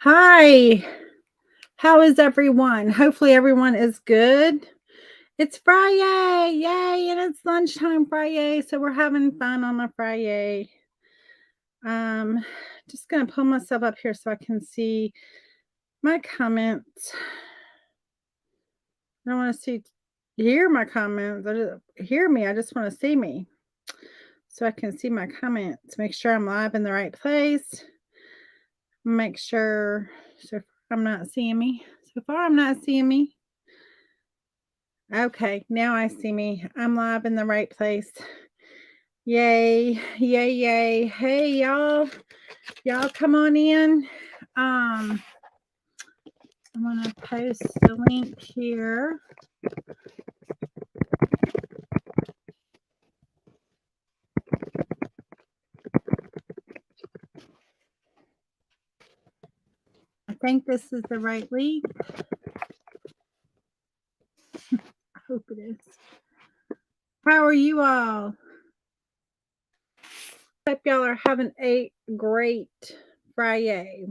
Hi, how is everyone? Hopefully, everyone is good. It's Friday, yay, and it's lunchtime Friday, so we're having fun on a Friday. Um, just gonna pull myself up here so I can see my comments. I don't want to hear my comments. Hear me. I just want to see me so I can see my comments. Make sure I'm live in the right place. Make sure so far I'm not seeing me. So far, I'm not seeing me. Okay, now I see me. I'm live in the right place. Yay, yay, yay. Hey y'all. Y'all come on in. I'm gonna post the link here. I think this is the right link. I hope it is. How are you all? Hope y'all are having a great Friday.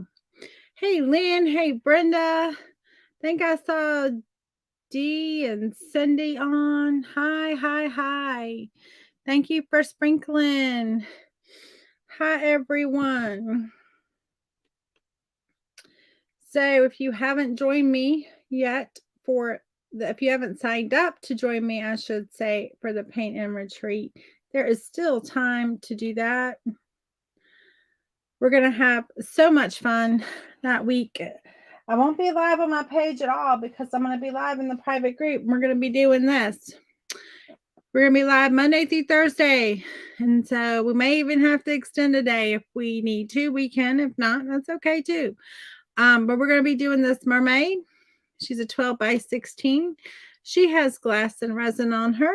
Hey Lynn, hey Brenda. Think I saw Dee and Cindy on. Hi, hi, hi. Thank you for sprinkling. Hi, everyone. So, if you haven't joined me yet if you haven't signed up to join me, I should say, for the paint and retreat, there is still time to do that. We're going to have so much fun that week. I won't be live on my page at all because I'm going to be live in the private group. We're going to be doing this. We're going to be live Monday through Thursday. And so we may even have to extend a day if we need to. We can. If not, that's okay too. But we're going to be doing this mermaid. She's a 12 by 16. She has glass and resin on her.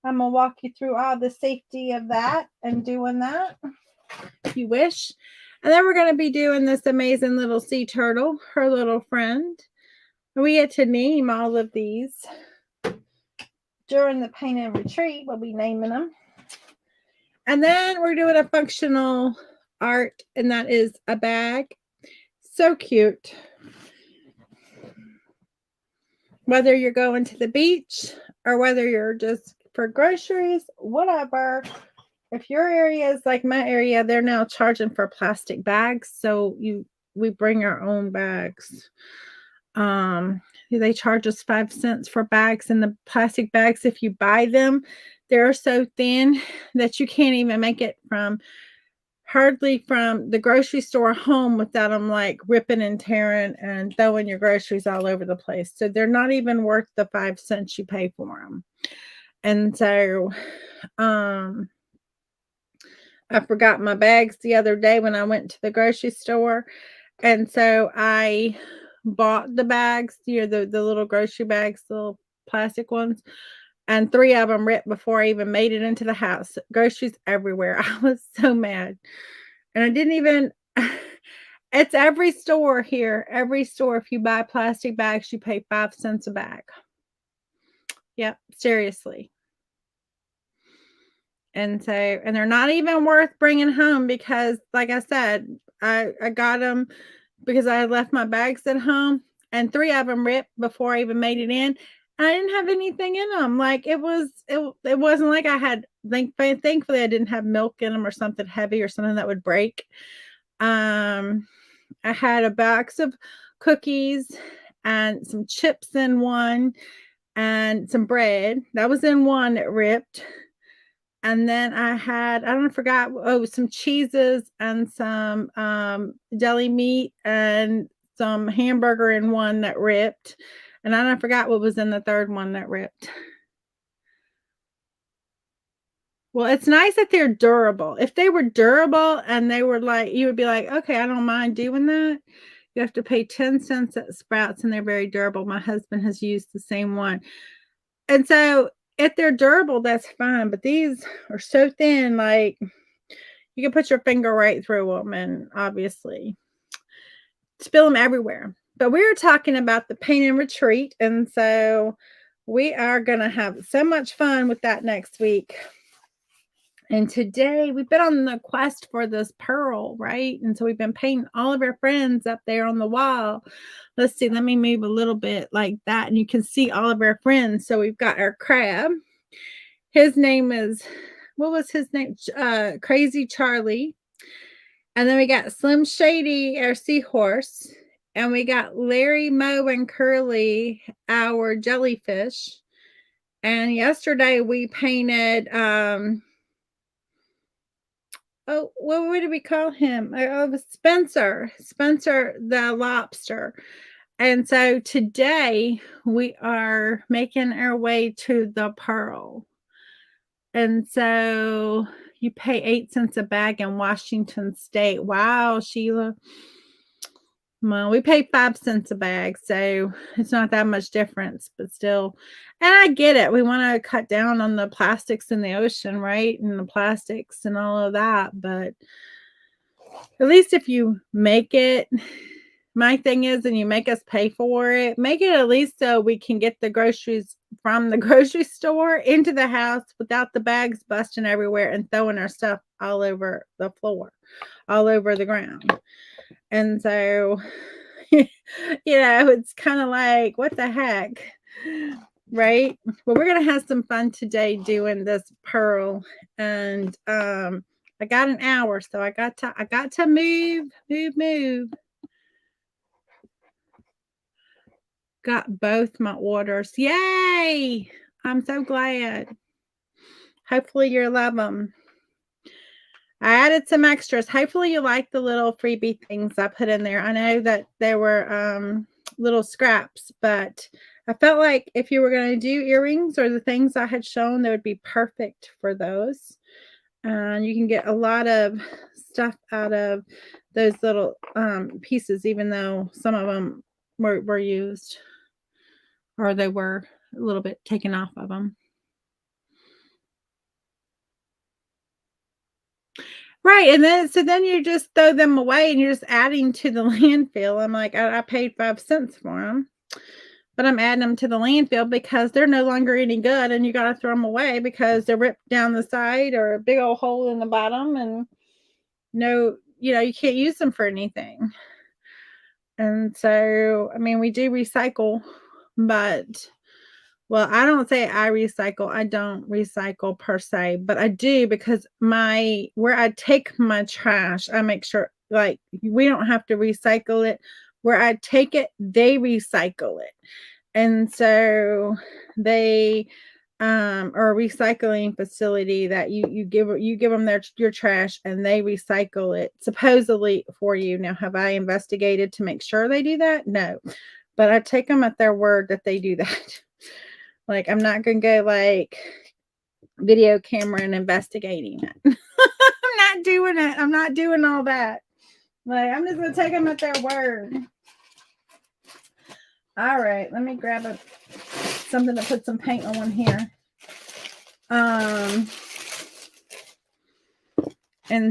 I'm going to walk you through all the safety of that and doing that if you wish. And then we're going to be doing this amazing little sea turtle, her little friend. We get to name all of these. During the paint and retreat, we'll be naming them. And then we're doing a functional art, and that is a bag. So cute. Whether you're going to the beach or whether you're just for groceries, whatever. If your area is like my area, they're now charging for plastic bags. So we bring our own bags. They charge us 5 cents for bags, and the plastic bags, if you buy them, they're so thin that you can't even make it hardly from the grocery store home without them like ripping and tearing and throwing your groceries all over the place. So they're not even worth the 5 cents you pay for them. And so I forgot my bags the other day when I went to the grocery store. And so I bought the bags, the little grocery bags, the little plastic ones, and 3 of them ripped before I even made it into the house. Groceries everywhere. I was so mad. And I didn't even it's every store here. Every store, if you buy plastic bags, you pay 5 cents a bag. Yep, seriously. And they're not even worth bringing home because, like I said, I got them because I left my bags at home, and 3 of them ripped before I even made it in. And I didn't have anything in them. Like it wasn't like I had. Thankfully, I didn't have milk in them or something heavy or something that would break. I had a box of cookies and some chips in one, and some bread that was in one that ripped. And then I forgot, some cheeses and some deli meat and some hamburger in one that ripped. And I forgot what was in the third one that ripped. Well, it's nice that they're durable. If they were durable and they were like, you would be like, okay, I don't mind doing that. You have to pay 10 cents at Sprouts, and they're very durable. My husband has used the same one. And so if they're durable, that's fine. But these are so thin, like you can put your finger right through them and obviously spill them everywhere. But we were talking about the paint and retreat. And so we are going to have so much fun with that next week. And today we've been on the quest for this pearl, right? And so we've been painting all of our friends up there on the wall. Let's see, let me move a little bit like that, and you can see all of our friends. So we've got our crab. His name is, what was his name? Crazy Charlie. And then we got Slim Shady, our seahorse. And we got Larry, Moe, and Curly, our jellyfish. And yesterday we painted oh, what did we call him? Spencer. Spencer the lobster. And so today we are making our way to the pearl. And so you pay 8 cents a bag in Washington State. Wow, Sheila. Well, we pay 5 cents a bag, so it's not that much difference, but still. And I get it. We want to cut down on the plastics in the ocean, right? And the plastics and all of that. But at least if you make it, my thing is, and you make us pay for it, make it at least so we can get the groceries from the grocery store into the house without the bags busting everywhere and throwing our stuff all over the floor, all over the ground. And so, it's kind of like, what the heck? Right? Well, we're going to have some fun today doing this pearl. And I got an hour, so I got to move. Got both my orders. Yay! I'm so glad. Hopefully you love them. I added some extras. Hopefully you like the little freebie things I put in there. I know that there were little scraps, but I felt like if you were going to do earrings or the things I had shown, they would be perfect for those. And you can get a lot of stuff out of those little pieces, even though some of them were used, or they were a little bit taken off of them. Right, and then you just throw them away and you're just adding to the landfill. I'm like, I paid 5 cents for them, but I'm adding them to the landfill because they're no longer any good, and you got to throw them away because they're ripped down the side or a big old hole in the bottom, and you can't use them for anything. And so, I mean, we do recycle, but well, I don't say I recycle. I don't recycle per se, but I do because where I take my trash, I make sure like we don't have to recycle it. Where I take it, they recycle it. And so they are a recycling facility that you give them your trash and they recycle it supposedly for you. Now, have I investigated to make sure they do that? No. But I take them at their word that they do that. Like, I'm not going to go like video camera and investigating it. I'm not doing it. I'm not doing all that. Like, I'm just going to take them at their word. All right. Let me grab something to put some paint on here. And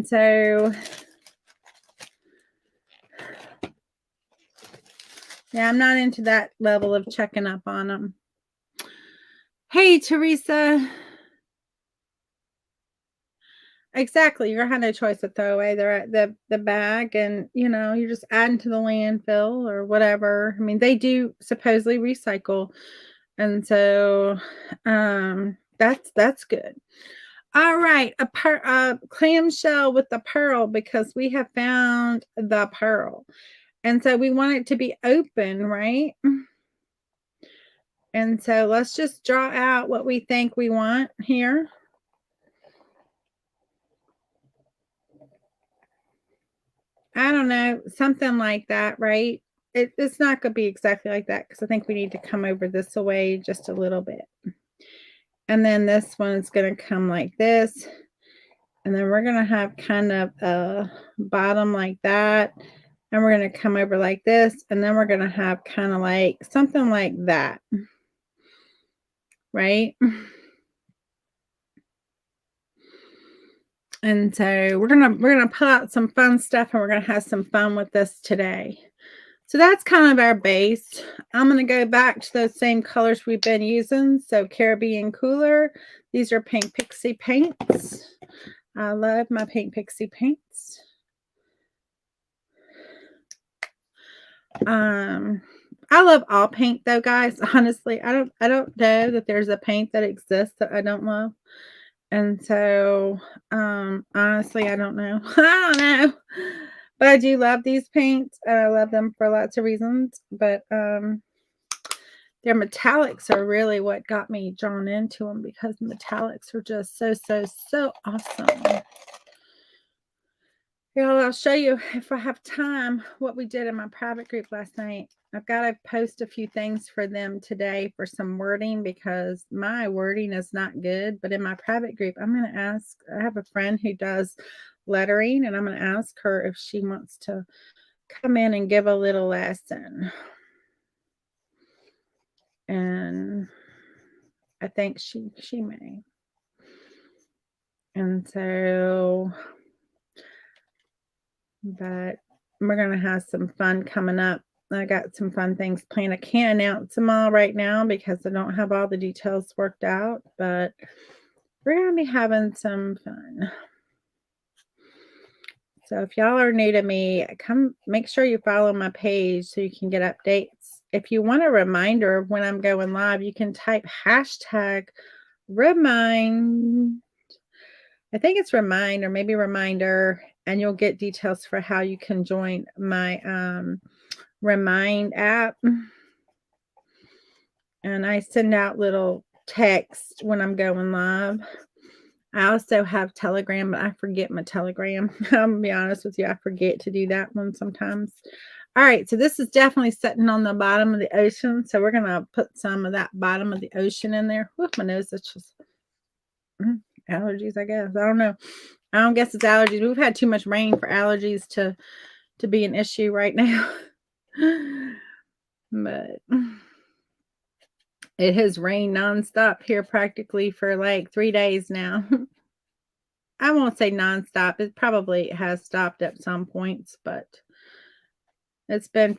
so, yeah, I'm not into that level of checking up on them. Hey, Teresa. Exactly. You're gonna have no choice to throw away the bag, and you're just adding to the landfill or whatever. I mean, they do supposedly recycle, and so that's good. All right, a clamshell with the pearl, because we have found the pearl, and so we want it to be open, right? And so let's just draw out what we think we want here. I don't know, something like that, right? It's not going to be exactly like that because I think we need to come over this away just a little bit. And then this one's going to come like this. And then we're going to have kind of a bottom like that. And we're going to come over like this. And then we're going to have kind of like something like that. Right? And so we're gonna pull out some fun stuff, and we're gonna have some fun with this today. So that's kind of our base. I'm gonna go back to those same colors we've been using. So Caribbean Cooler. These are Pink Pixie paints. I love my Paint Pixie paints. I love all paint though, guys. Honestly, I don't know that there's a paint that exists that I don't love. And so, honestly, I don't know. I don't know. But I do love these paints and I love them for lots of reasons. But their metallics are really what got me drawn into them because the metallics are just so awesome. Y'all, I'll show you if I have time what we did in my private group last night. I've got to post a few things for them today for some wording because my wording is not good. But in my private group, I'm going to ask, I have a friend who does lettering, and I'm going to ask her if she wants to come in and give a little lesson. And I think she may. And so, but we're going to have some fun coming up. I got some fun things planned. I can't announce them all right now because I don't have all the details worked out, but we're going to be having some fun. So if y'all are new to me, come make sure you follow my page so you can get updates. If you want a reminder of when I'm going live, you can type hashtag remind. I think it's remind or maybe reminder, and you'll get details for how you can join my Remind app. And I send out little text when I'm going live. I also have Telegram, but I forget my Telegram. I'm gonna be honest with you, I forget to do that one sometimes. All right, so this is definitely sitting on the bottom of the ocean. So we're gonna put some of that bottom of the ocean in there. Whoop, my nose itches. Allergies, I guess. I don't know. I don't guess it's allergies. We've had too much rain for allergies to be an issue right now. But it has rained nonstop here practically for like 3 days now. I won't say nonstop. It probably has stopped at some points, but it's been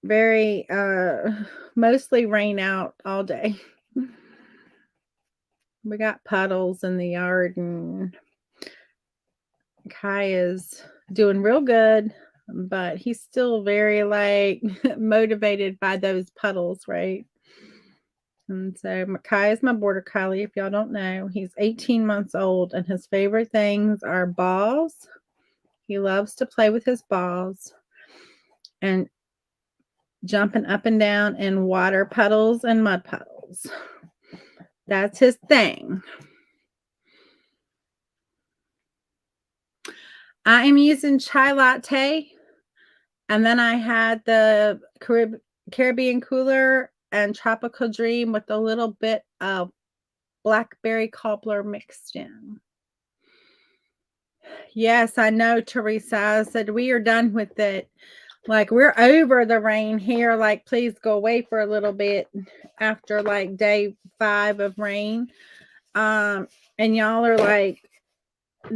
very mostly rain out all day. We got puddles in the yard, and Kai is doing real good, but he's still very like motivated by those puddles, right? And so Kai is my border collie. If y'all don't know, he's 18 months old, and his favorite things are balls. He loves to play with his balls and jumping up and down in water puddles and mud puddles. That's his thing. I am using chai latte, and then I had the Caribbean cooler and tropical dream with a little bit of blackberry cobbler mixed in. Yes, I know, Teresa. I said we are done with it. Like, we're over the rain here. Like, please go away for a little bit after like day 5 of rain. And y'all are like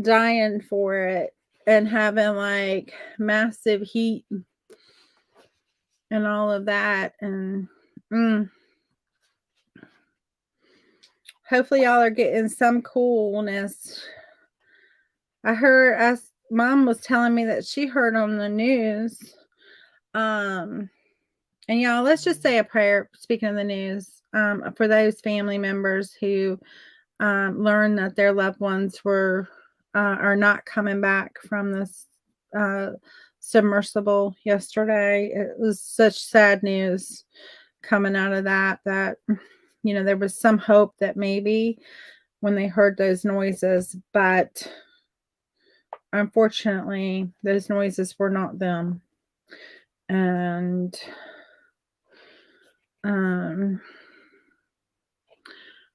dying for it and having like massive heat and all of that. And hopefully y'all are getting some coolness. I heard, Mom was telling me that she heard on the news. And y'all, let's just say a prayer, speaking of the news, for those family members who learned that their loved ones are not coming back from this submersible yesterday. It was such sad news coming out of that, there was some hope that maybe when they heard those noises, but unfortunately, those noises were not them. And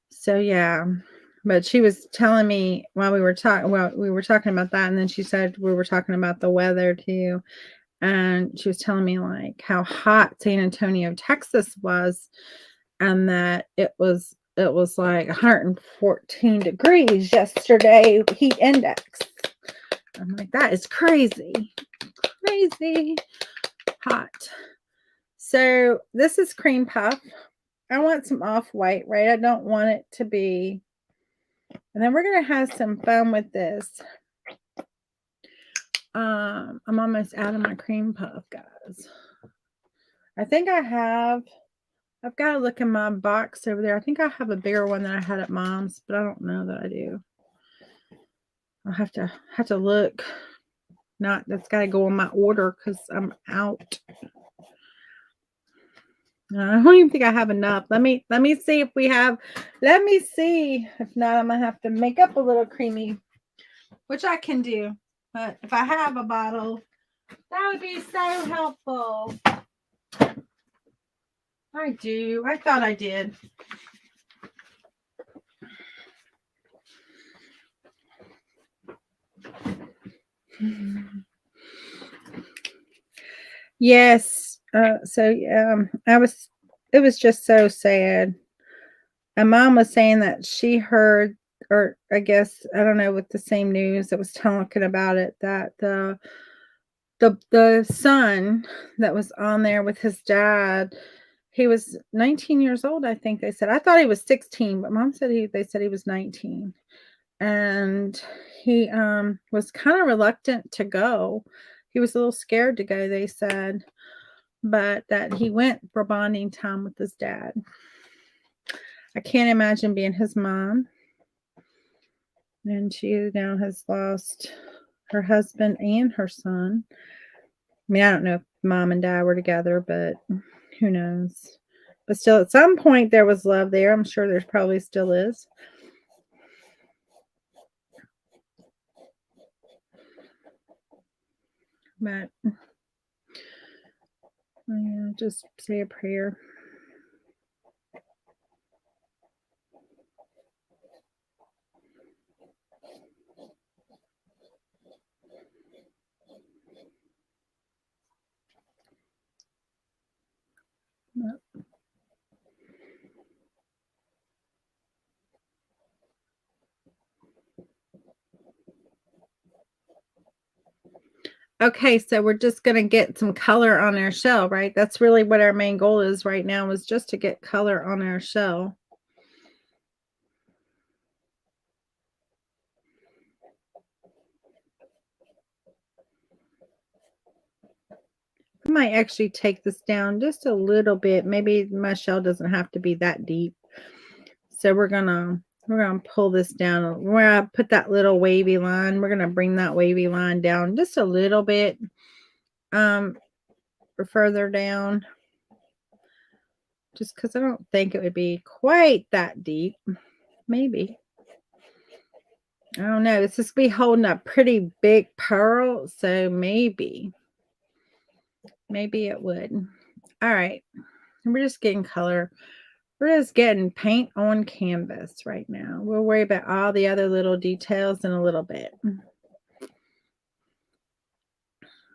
so yeah, but she was telling me while we were talking about that, and then she said we were talking about the weather too, and she was telling me like how hot San Antonio, Texas was, and that it was like 114 degrees yesterday, heat index. I'm like, that is crazy hot. So this is cream puff. I want some off-white, right? I don't want it to be And then we're going to have some fun with this. I'm almost out of my cream puff, guys. I think I've got to look in my box over there. I think I have a bigger one than I had at Mom's, but I don't know that I do. I'll have to look. That's got to go in my order because I'm out. I don't even think I have enough. Let me see if we have. Let me see. If not, I'm gonna have to make up a little creamy, which I can do. But if I have a bottle, that would be so helpful. I do. I thought I did. Yes. It was just so sad. And Mom was saying that she heard, or I guess, I don't know, with the same news that was talking about it, that the son that was on there with his dad, he was 19 years old, I think they said. I thought he was 16, but Mom said they said he was 19. And he was kind of reluctant to go. He was a little scared to go, they said, but that he went for bonding time with his dad. I can't imagine being his mom. And she now has lost her husband and her son. I mean, I don't know if Mom and Dad were together, but who knows? But still, at some point, there was love there. I'm sure there probably still is. But yeah, just say a prayer. Okay, so we're just going to get some color on our shell, right? That's really what our main goal is right now, is just to get color on our shell. I might actually take this down just a little bit. Maybe my shell doesn't have to be that deep. So we're gonna pull this down. We're gonna put that little wavy line. We're gonna bring that wavy line down just a little bit, or further down. Just because I don't think it would be quite that deep. Maybe. I don't know. It's just be holding a pretty big pearl, so maybe it would. All right. We're just getting color. We're just getting paint on canvas right now. We'll worry about all the other little details in a little bit.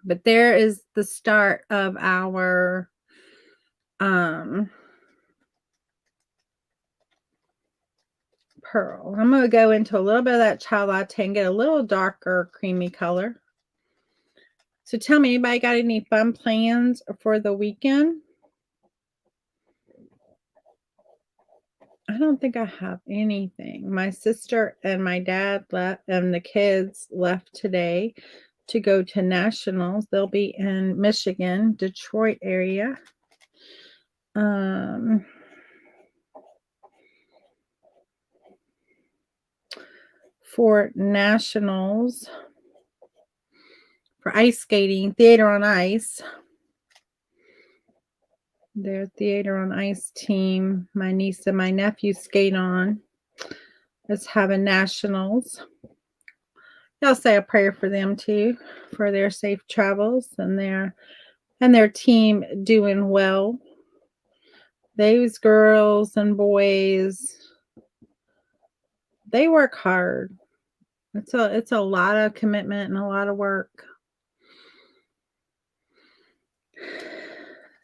But there is the start of our pearl. I'm going to go into a little bit of that chai latte and get a little darker creamy color. So tell me, anybody got any fun plans for the weekend? I don't think I have anything. My sister and my dad left, and the kids left today to go to nationals. They'll be in Michigan, Detroit area. For nationals, for ice skating, theater on ice. Their theater on ice team, my niece and my nephew skate on, is having nationals. I'll say a prayer for them too, for their safe travels and their team doing well. Those girls and boys, they work hard. It's a lot of commitment and a lot of work.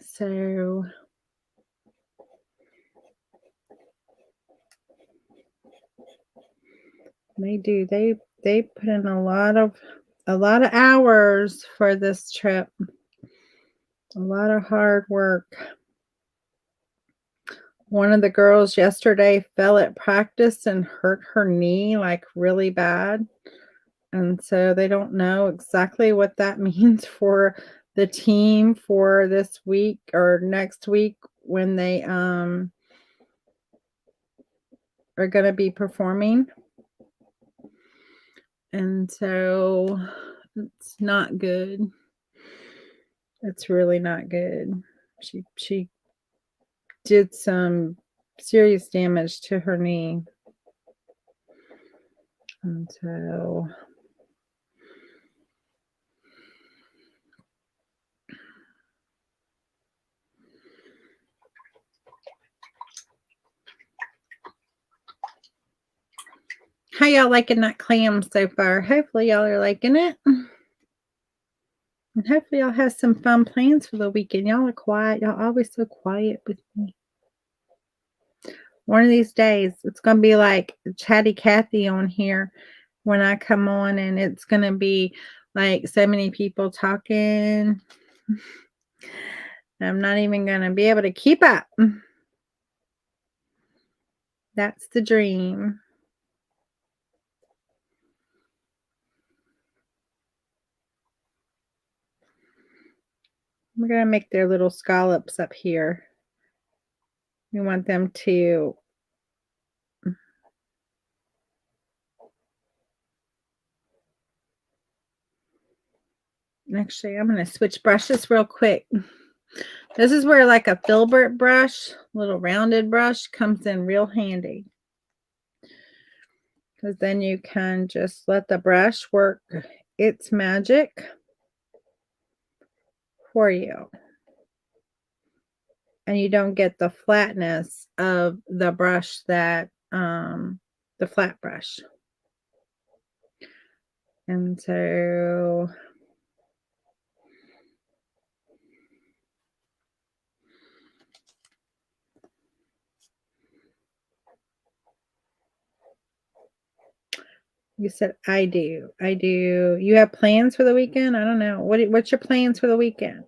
So they do. They put in a lot of hours for this trip. A lot of hard work. One of the girls yesterday fell at practice and hurt her knee, like, really bad, and so they don't know exactly what that means for the team for this week or next week when they, are gonna be performing, and so it's not good. It's really not good. She did some serious damage to her knee, and so how y'all liking that clam so far? Hopefully, y'all are liking it, and hopefully, y'all have some fun plans for the weekend. Y'all are quiet. Y'all always so quiet with me. One of these days, it's gonna be like Chatty Cathy on here when I come on, and it's gonna be, like, so many people talking. I'm not even gonna be able to keep up. That's the dream. We're gonna make their little scallops up here. We want them to actually, I'm gonna switch brushes real quick. This is where, like, a filbert brush, little rounded brush, comes in real handy. Because then you can just let the brush work its magic for you. And you don't get the flatness of the brush that, the flat brush. And so you said, "I do. I do." You have plans for the weekend? I don't know. What's your plans for the weekend?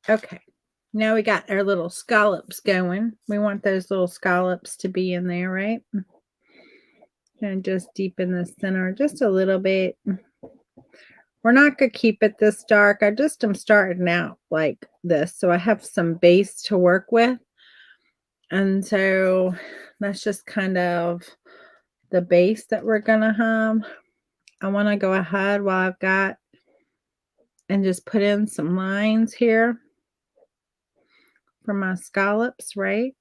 Okay. Now we got our little scallops going. We want those little scallops to be in there, right? And just deepen the center just a little bit. We're not gonna keep it this dark. I just am starting out like this, so I have some base to work with. And so that's just kind of the base that we're gonna have. I wanna go ahead while I've got and just put in some lines here for my scallops, right?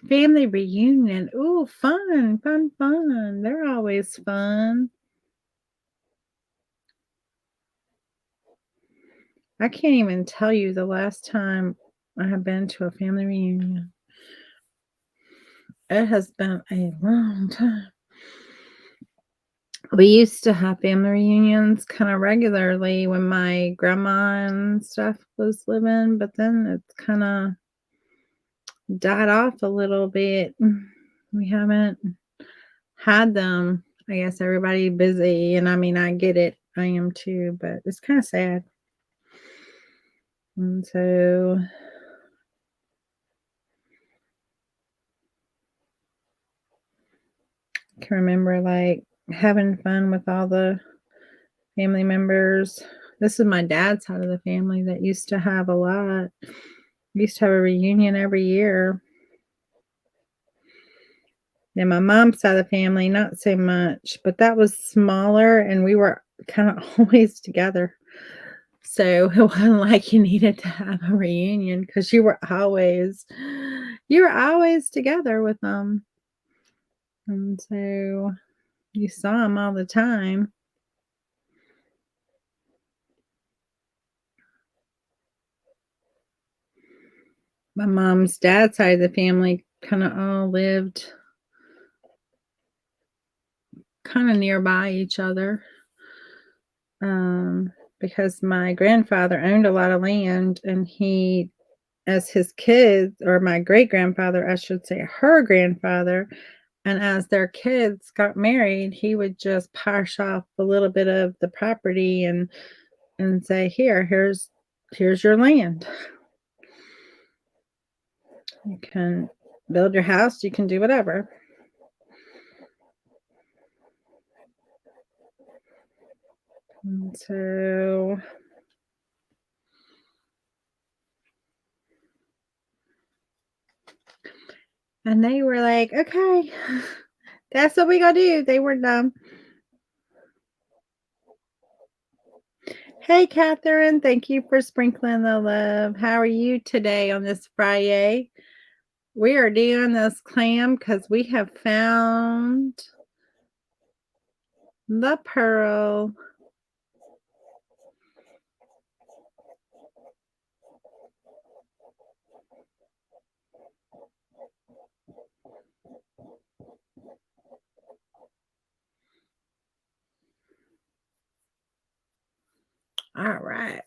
Family reunion. Ooh, fun, fun, fun. They're always fun. I can't even tell you the last time I have been to a family reunion. It has been a long time. We used to have family reunions kind of regularly when my grandma and stuff was living, but then it's kind of died off a little bit. We haven't had them. I guess everybody busy, and I mean, I get it. I am too, but it's kind of sad. And so I can remember like having fun with all the family members. This is my dad's side of the family that used to have a lot. We used to have a reunion every year. And my mom's side of the family, not so much, but that was smaller and we were kind of always together. So it wasn't like you needed to have a reunion because you were always together with them. And so you saw them all the time. My mom's dad's side of the family kind of all lived kind of nearby each other. because my grandfather owned a lot of land, and he, as his kids, or my great grandfather, I should say, her grandfather, and as their kids got married, he would just parse off a little bit of the property and say, here's your land. You can build your house, you can do whatever. And so and they were like, okay, that's what we gonna do. They were dumb. Hey, Catherine, thank you for sprinkling the love. How are you today on this Friday? We are doing this clam because we have found the pearl. All right.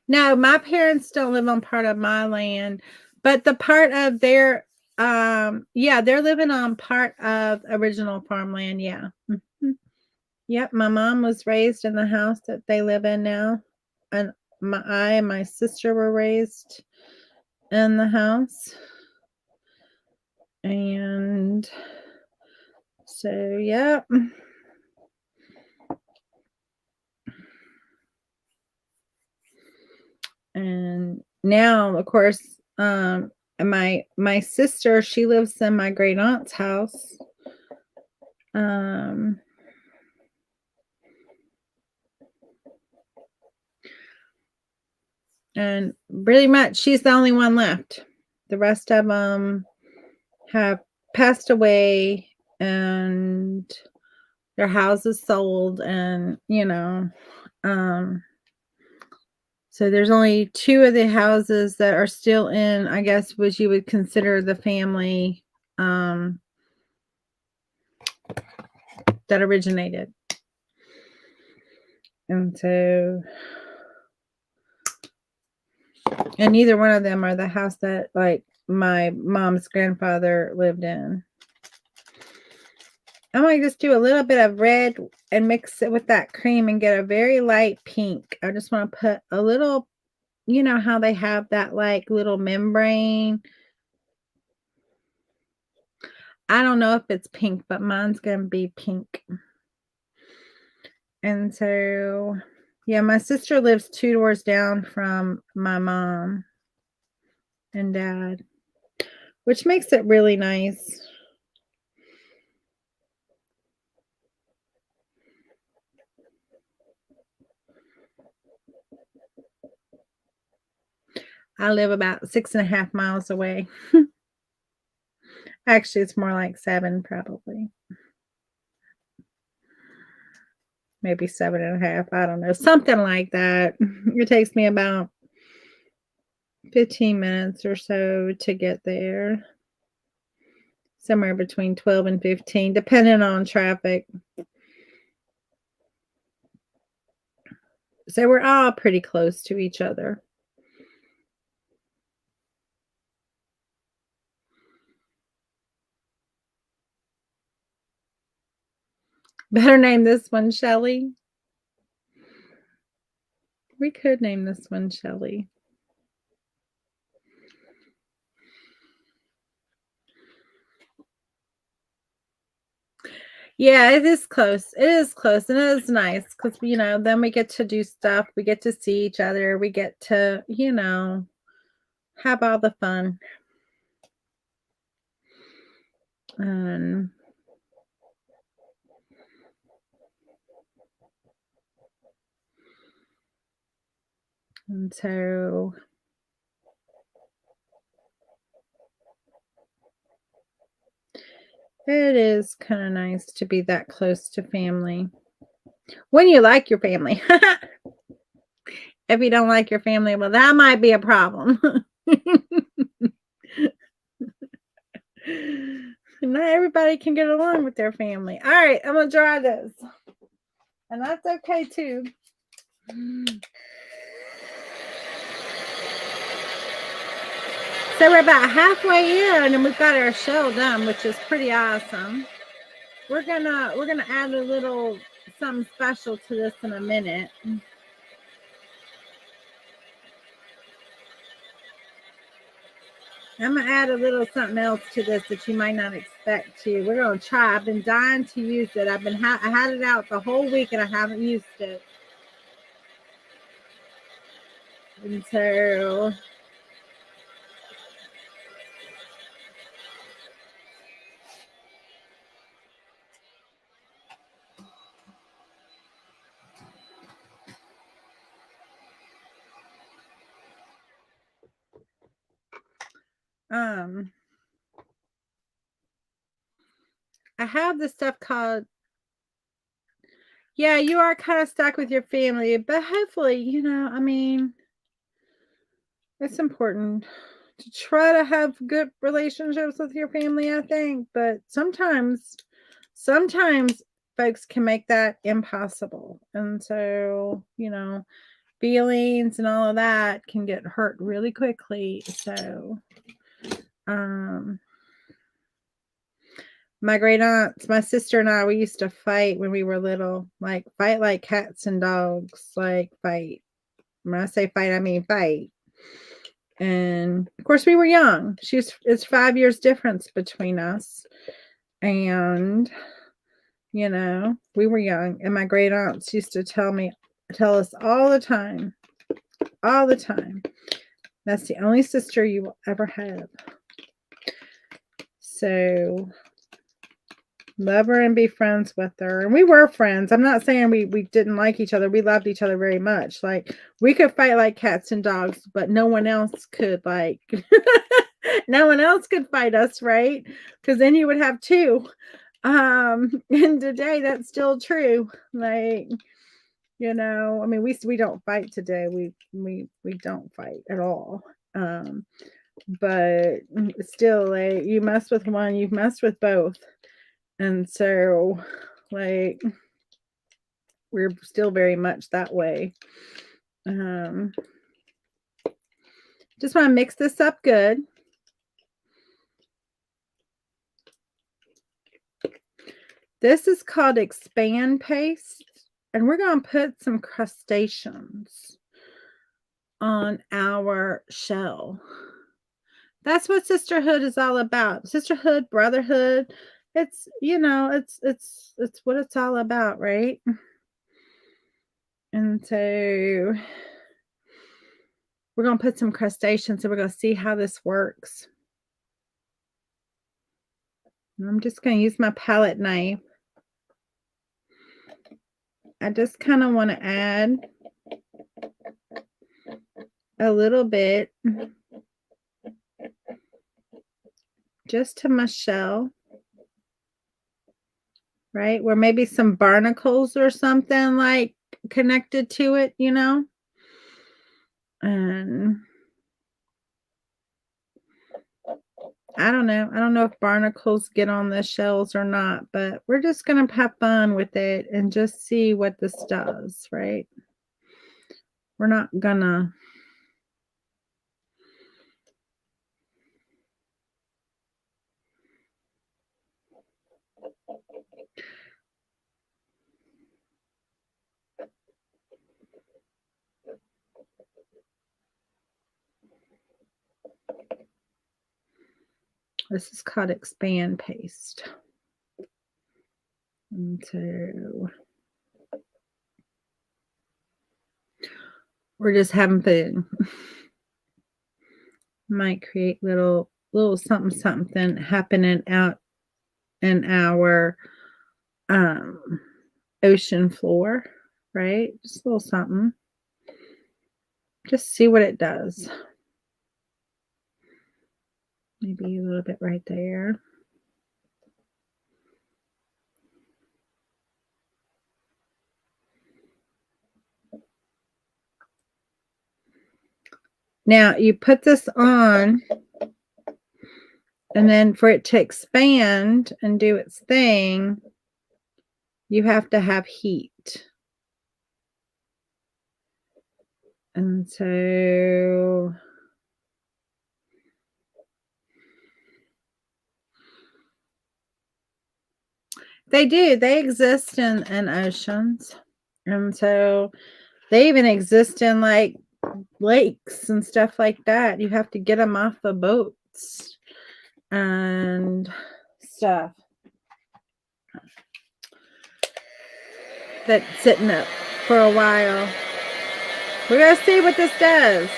No, my parents don't live on part of my land, but the part of their yeah, they're living on part of original farmland, yeah. Mhm. Yep, my mom was raised in the house that they live in now, and I and my sister were raised in the house. And so, yeah. And now, of course, my sister, she lives in my great aunt's house. Um, and pretty much she's the only one left. The rest of them have passed away, and their houses sold, and so there's only two of the houses that are still in, I guess, what you would consider the family that originated. And so, and neither one of them are the house that, like, my mom's grandfather lived in. I might just do a little bit of red and mix it with that cream and get a very light pink. I just want to put a little, you know how they have that like little membrane. I don't know if it's pink, but mine's going to be pink. And so, yeah, my sister lives 2 doors down from my mom and dad, which makes it really nice. I live about 6.5 miles away. Actually, it's more like 7, probably. Maybe 7.5. I don't know. Something like that. It takes me about 15 minutes or so to get there. Somewhere between 12 and 15, depending on traffic. So we're all pretty close to each other. Better name this one Shelly. We could name this one Shelly. Yeah, it is close. It is close, and it is nice because, then we get to do stuff. We get to see each other. We get to, have all the fun. Um, and so it is kind of nice to be that close to family. When you like your family. If you don't like your family, well, that might be a problem. Not not everybody can get along with their family. All right, I'm going to dry this. And that's okay too. So we're about halfway in and we've got our shell done, which is pretty awesome. We're gonna add a little something special to this in a minute. I'm gonna add a little something else to this that you might not expect to. We're gonna try. I've been dying to use it. I had it out the whole week and I haven't used it. And so I have this stuff called, yeah, you are kind of stuck with your family, but hopefully, you know, I mean, it's important to try to have good relationships with your family, I think, but sometimes folks can make that impossible. And so, you know, feelings and all of that can get hurt really quickly. So, my great aunts, my sister and I, we used to fight when we were little, like fight like cats and dogs, like fight. When I say fight, I mean fight. And of course, we were young. It's 5 years difference between us. And, you know, we were young. And my great aunts used to tell us all the time, that's the only sister you will ever have. So love her and be friends with her. And we were friends. I'm not saying we didn't like each other. We loved each other very much. Like, we could fight like cats and dogs, but no one else could, like, no one else could fight us, right? Because then you would have two. And today that's still true. Like, you know, I mean, we don't fight today. We don't fight at all. But still, like, you mess with one, you've messed with both. And so, like, we're still very much that way. Just want to mix this up good. This is called expand paste, and we're going to put some crustaceans on our shell. That's what sisterhood is all about. Sisterhood, brotherhood. It's, you know, it's what it's all about, right? And so we're going to put some crustaceans and we're going to see how this works. And I'm just going to use my palette knife. I just kind of want to add a little bit just to my shell, right? Where maybe some barnacles or something like connected to it, you know? And I don't know. I don't know if barnacles get on the shells or not, but we're just going to have fun with it and just see what this does, right? We're not gonna this is called expand paste. And so we're just having fun. Might create little something happening out in our ocean floor, right? Just a little something. Just see what it does. Maybe a little bit right there. Now you put this on And then for it to expand and do its thing, you have to have heat. And so they do. They exist in oceans. And so they even exist in like lakes and stuff like that. You have to get them off the boats and stuff that's sitting up for a while. We're going to see what this does.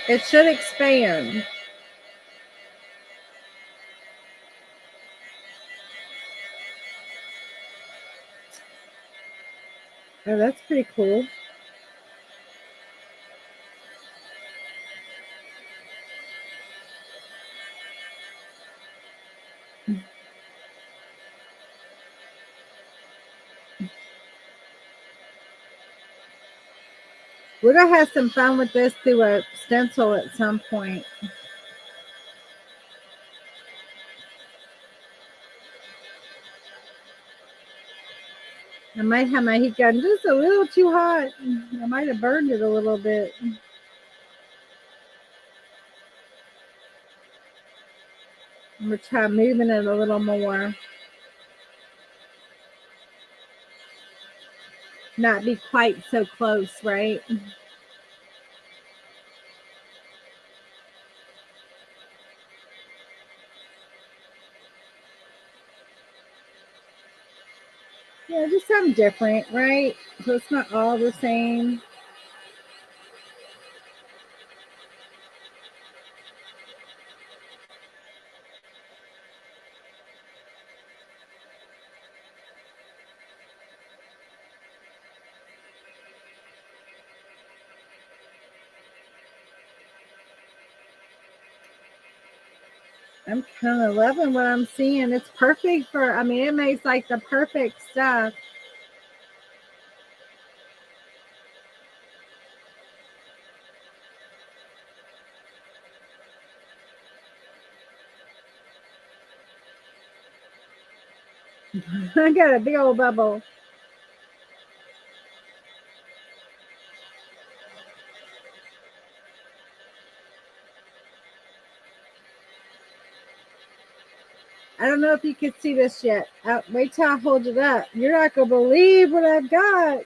It should expand. Oh, that's pretty cool. We're going to have some fun with this through a stencil at some point. I might have my heat gun just a little too hot. I might have burned it a little bit. I'm going to try moving it a little more. Not be quite so close, right? Yeah, just something different, right? So it's not all the same. I'm kind of loving what I'm seeing. It's perfect for, I mean, it makes like the perfect stuff. I got a big old bubble. I don't know if you can see this yet. Wait till I hold it up. You're not going to believe what I've got.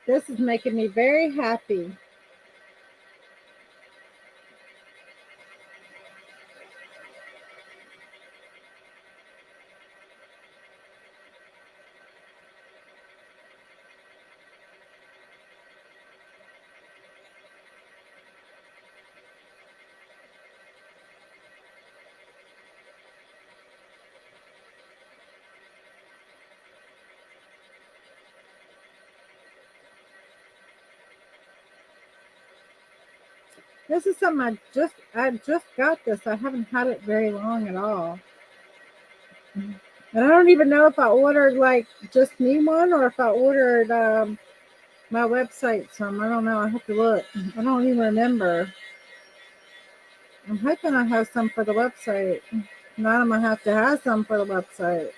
This is making me very happy. This is something I just got this. I haven't had it very long at all. And I don't even know if I ordered like just me one or if I ordered my website some. I don't know. I have to look. I don't even remember. I'm hoping I have some for the website. Now I'm gonna have to have some for the website.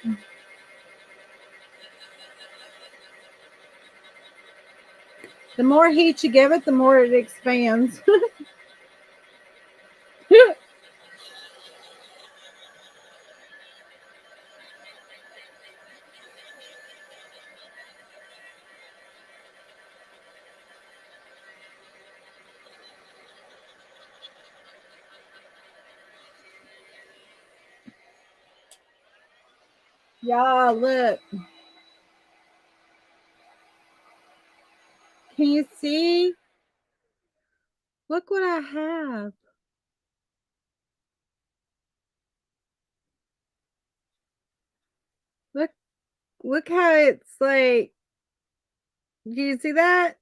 The more heat you give it, the more it expands. Y'all, look. Can you see? Look what I have. Look, look how it's like, do you see that?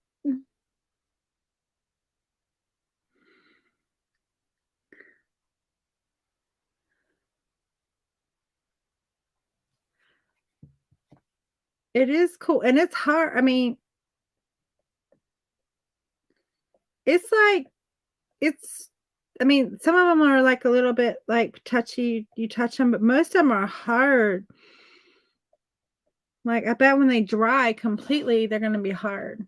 It is cool. And it's hard. I mean, it's like, it's, I mean, some of them are like a little bit like touchy. You touch them, but most of them are hard. Like, I bet when they dry completely, they're going to be hard.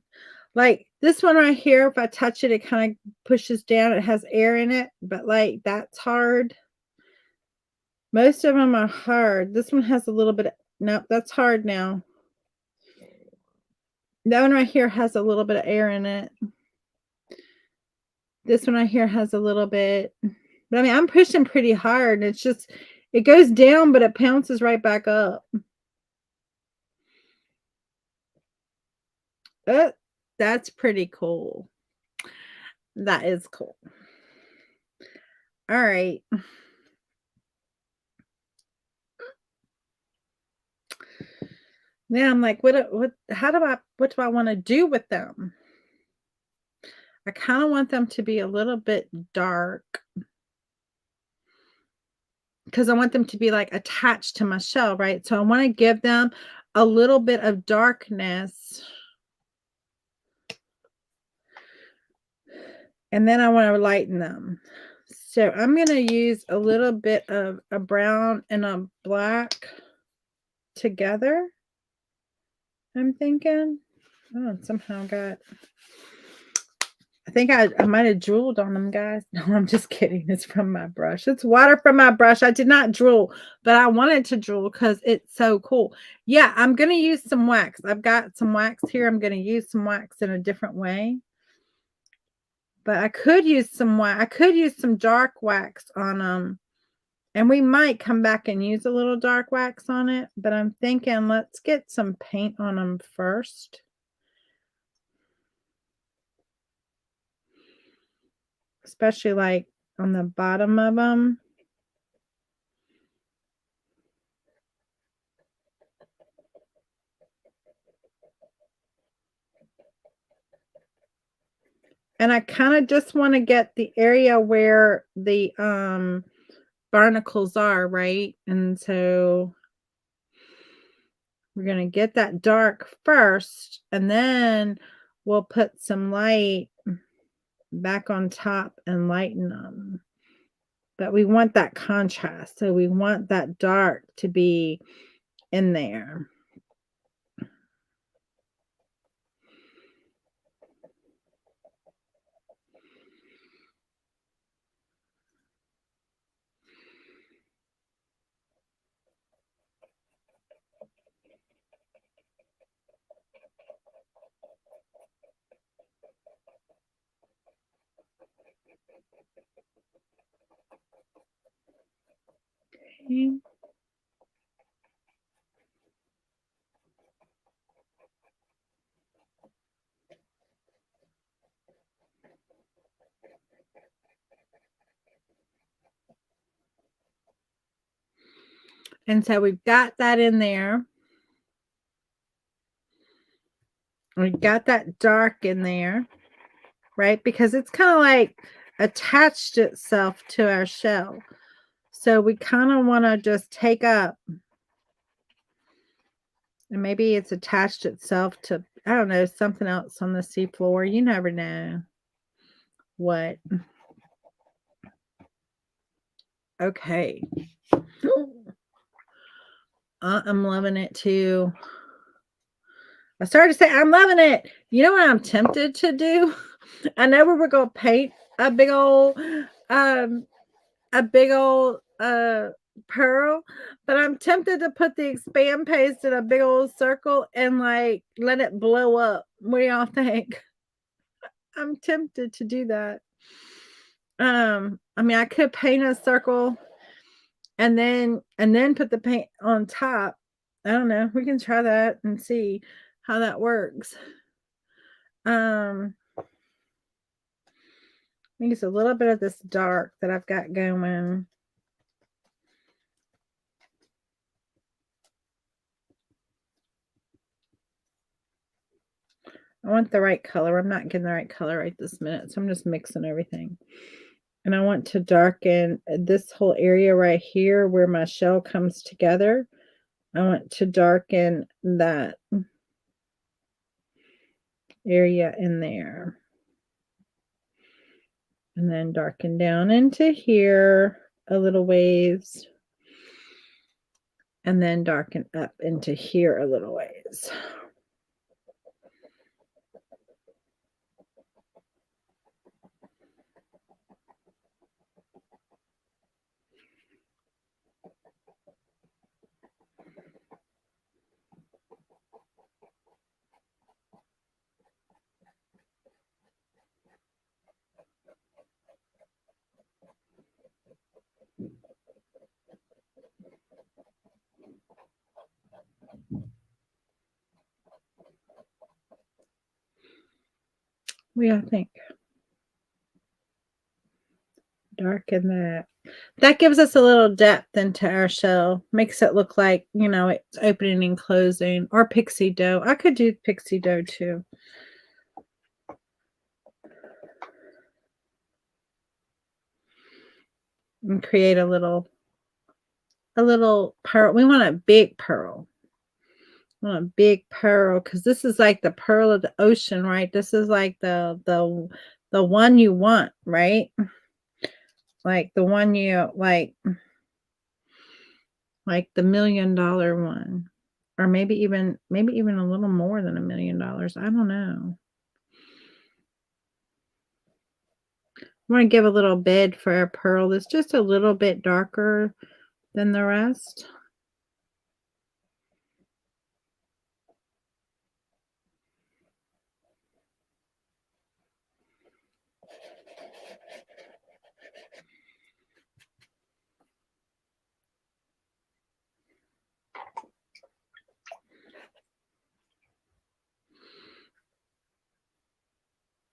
Like this one right here, if I touch it, it kind of pushes down. It has air in it, but like that's hard. Most of them are hard. This one has a little bit of, nope, that's hard now. That one right here has a little bit of air in it. This one right here has a little bit. But I mean, I'm pushing pretty hard. It's just, it goes down, but it pounces right back up. Uh, that's pretty cool. That is cool. All right. Now I'm like, what do I want to do with them? I kind of want them to be a little bit dark because I want them to be like attached to my shell, right? So I want to give them a little bit of darkness. And then I want to lighten them. So I'm going to use a little bit of a brown and a black together. I'm thinking. Oh, somehow got, I think I might have drooled on them, guys. No, I'm just kidding. It's from my brush. It's water from my brush. I did not drool, but I wanted to drool because it's so cool. Yeah, I'm going to use some wax. I've got some wax here. I'm going to use some wax in a different way. But I could use some wax. I could use some dark wax on them. And we might come back and use a little dark wax on it. But I'm thinking let's get some paint on them first. Especially like on the bottom of them. And I kind of just want to get the area where the barnacles are, right? And so we're going to get that dark first, and then we'll put some light back on top and lighten them. But we want that contrast. So we want that dark to be in there. Okay. And so we've got that in there. We've got that dark in there, right? Because it's kind of like attached itself to our shell. So we kind of want to just take up, and maybe it's attached itself to, I don't know, something else on the seafloor. You never know what. Okay. I'm loving it too. I started to say, I'm loving it. You know what I'm tempted to do? I know we were going to paint a big old, a big old pearl, but I'm tempted to put the expand paste in a big old circle and like let it blow up. What do y'all think? I'm tempted to do that. I mean, I could paint a circle and then put the paint on top, I don't know. We can try that and see how that works. I think it's a little bit of this dark that I've got going. I want the right color. I'm not getting the right color right this minute, so I'm just mixing everything. And I want to darken this whole area right here where my shell comes together. I want to darken that area in there. And then darken down into here a little ways. And then darken up into here a little ways. What do you think? Darken that. That gives us a little depth into our shell. Makes it look like, you know, it's opening and closing. Or pixie dough. I could do pixie dough too. And create a little pearl. We want a big pearl. We want a big pearl because this is like the pearl of the ocean, right? This is like the one you want, right? Like the one you like the $1 million one. Or maybe even a little more than $1 million. I don't know. I want to give a little bed for a pearl that's just a little bit darker than the rest.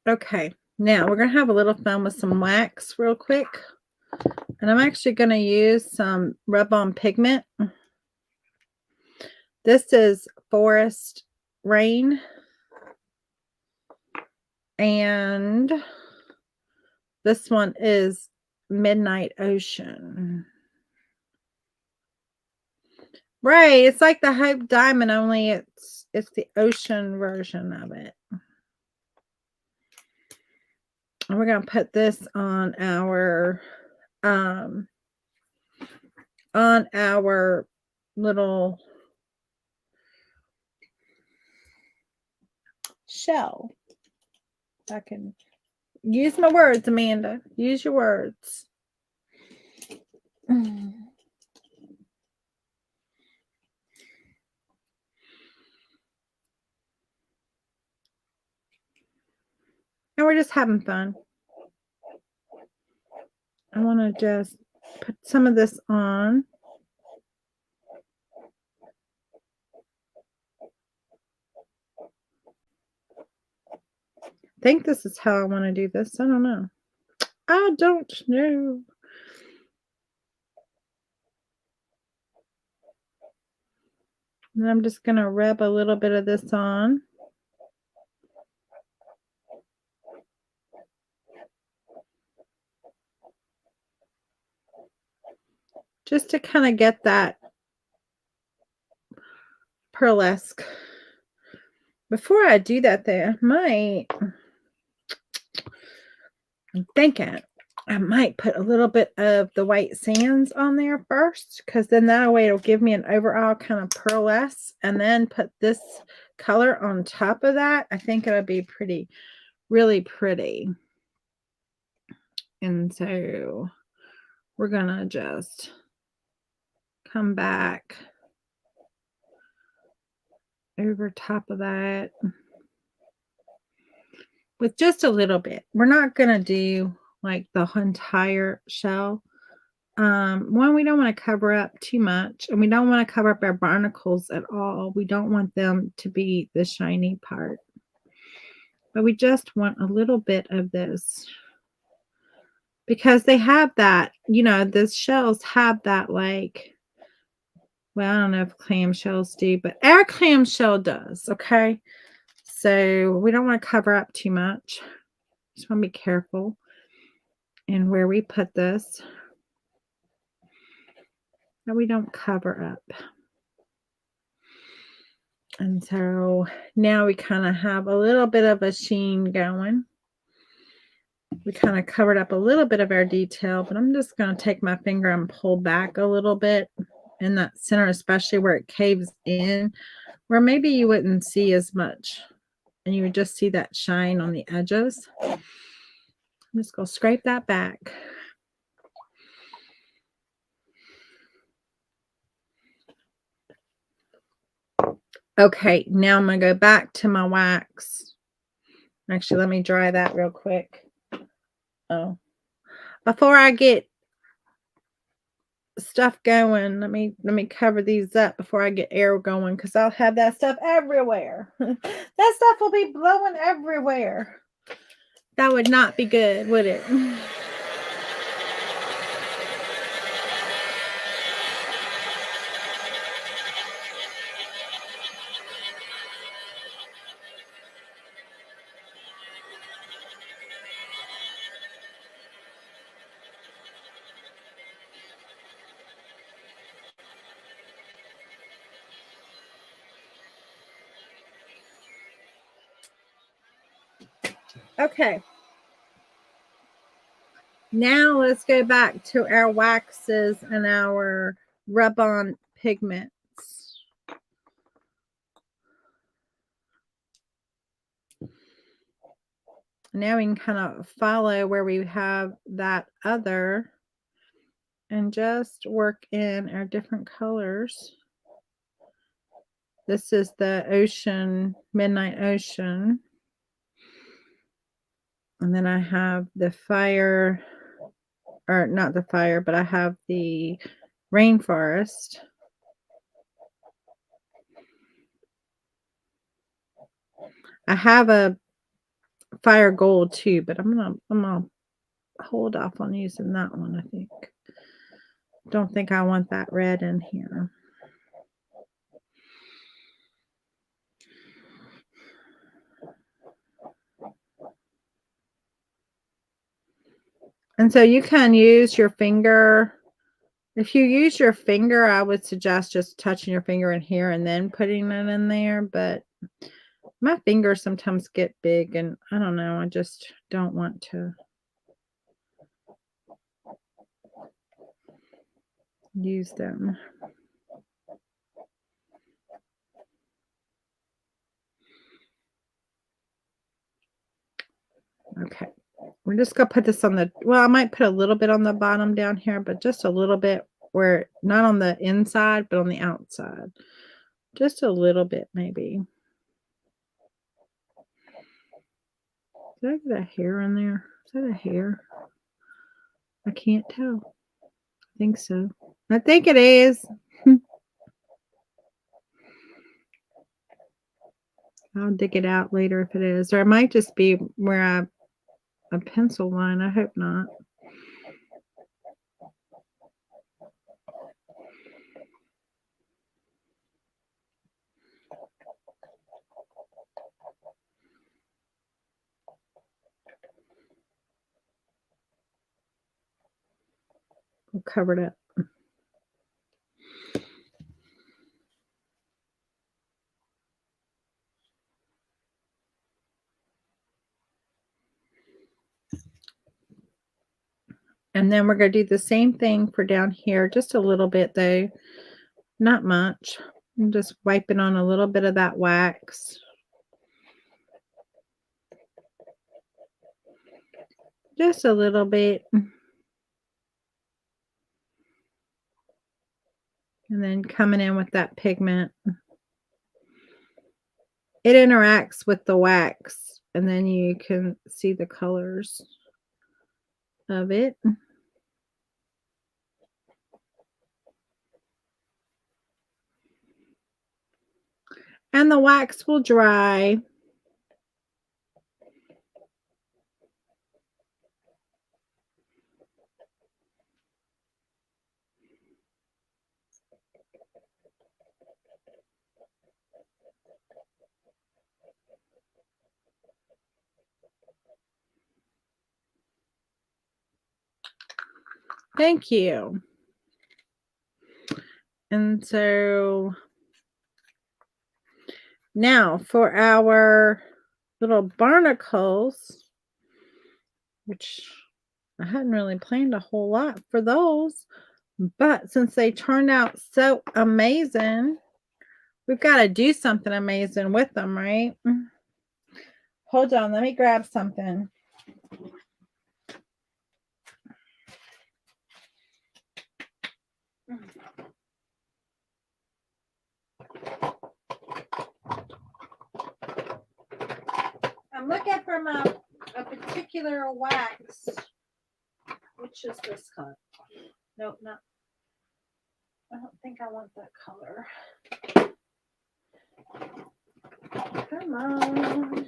Okay, now we're going to have a little fun with some wax real quick. And I'm actually going to use some rub-on pigment. This is Forest Rain. And this one is Midnight Ocean. Right, it's like the Hope Diamond, only it's the ocean version of it. And we're going to put this on our little shell. I can use my words, Amanda. Use your words. And we're just having fun. I want to just put some of this on. I think this is how I want to do this. I don't know. I don't know. And I'm just going to rub a little bit of this on. Just to kind of get that pearlesque. Before I do that though, I'm thinking I might put a little bit of the white sands on there first, because then that way it'll give me an overall kind of pearlesque, and then put this color on top of that. I think it'll be really pretty. And so we're gonna just come back over top of that with just a little bit. We're not gonna do like the entire shell. one, we don't want to cover up too much, and we don't want to cover up our barnacles at all. We don't want them to be the shiny part, but we just want a little bit of this because they have that, the shells have that, like, well, I don't know if clamshells do, but our clamshell does, okay? So we don't want to cover up too much. Just want to be careful in where we put this, that we don't cover up. And so now we kind of have a little bit of a sheen going. We kind of covered up a little bit of our detail, but I'm just going to take my finger and pull back a little bit in that center, especially where it caves in, where maybe you wouldn't see as much and you would just see that shine on the edges. I'm just going to scrape that back. Okay, now I'm going to go back to my wax. Actually, let me dry that real quick. Oh, before I get stuff going, let me cover these up before I get air going, because I'll have that stuff everywhere. That stuff will be blowing everywhere. That would not be good, would it? Okay. Now let's go back to our waxes and our rub-on pigments. Now we can kind of follow where we have that other and just work in our different colors. This is the ocean, midnight ocean. And then I have the fire, or not the fire, but I have the rainforest. I have a fire gold too, but I'm gonna hold off on using that one, I think. Don't think I want that red in here. And so you can use your finger. If you use your finger, I would suggest just touching your finger in here and then putting it in there. But my fingers sometimes get big and I don't know, I just don't want to use them. Okay. We're just going to put this on the, well, I might put a little bit on the bottom down here, but just a little bit where, not on the inside, but on the outside. Just a little bit, maybe. Did I get a hair in there? Is that a hair? I can't tell. I think so. I think it is. I'll dig it out later if it is. Or it might just be where a pencil line. I hope not. We'll cover it up. And then we're going to do the same thing for down here, just a little bit though, not much. I'm just wiping on a little bit of that wax. Just a little bit. And then coming in with that pigment. It interacts with the wax, and then you can see the colors of it. and the wax will dry. Thank you. And so now for our little barnacles, which I hadn't really planned a whole lot for those, but since they turned out so amazing, we've got to do something amazing with them, right? Hold on, let me grab something. I'm looking for a particular wax. Which is this color? Nope, not. I don't think I want that color. Come on.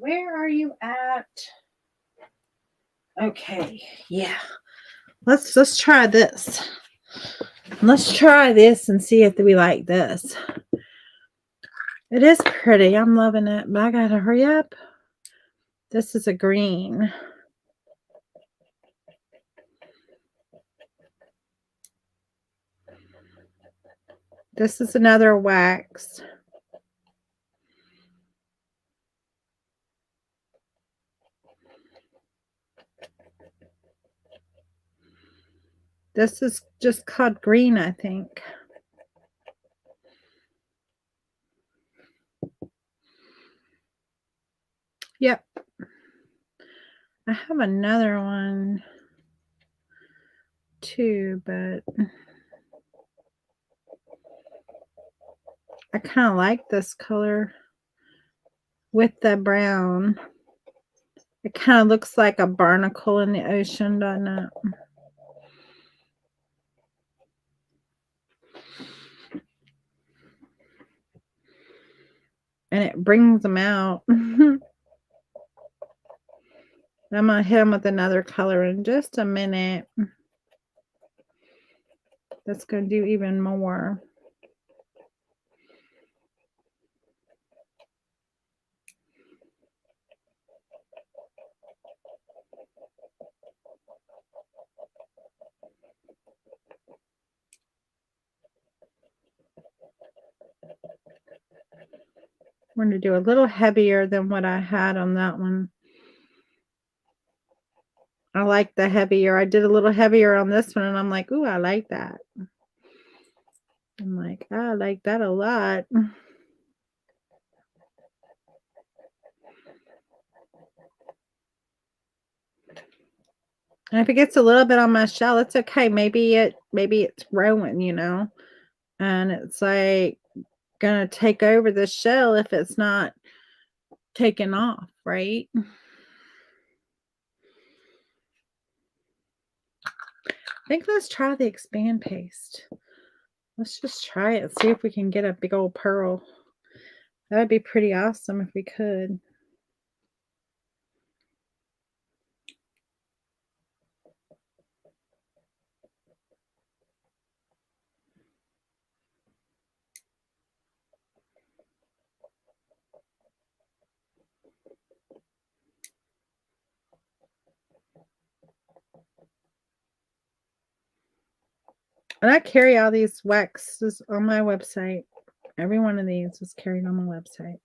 Where are you at? Okay, yeah. Let's try this. Let's try this and see if we like this. It is pretty. I'm loving it, but I gotta hurry up. This is a green. This is another wax. This is just called green, I think. Yep. I have another one too, but I kind of like this color with the brown. It kind of looks like a barnacle in the ocean, doesn't it? And it brings them out. I'm going to hit them with another color in just a minute. That's going to do even more. I'm going to do a little heavier than what I had on that one. I like the heavier. I did a little heavier on this one, and I'm like, ooh, I like that. I'm like, I like that a lot. And if it gets a little bit on my shell, it's okay. Maybe it's growing, you know, and it's like gonna take over the shell if it's not taken off, right? I think let's try the expand paste. Let's just try it. See if we can get a big old pearl. That would be pretty awesome if we could. And I carry all these waxes on my website. Every one of these is carried on my website.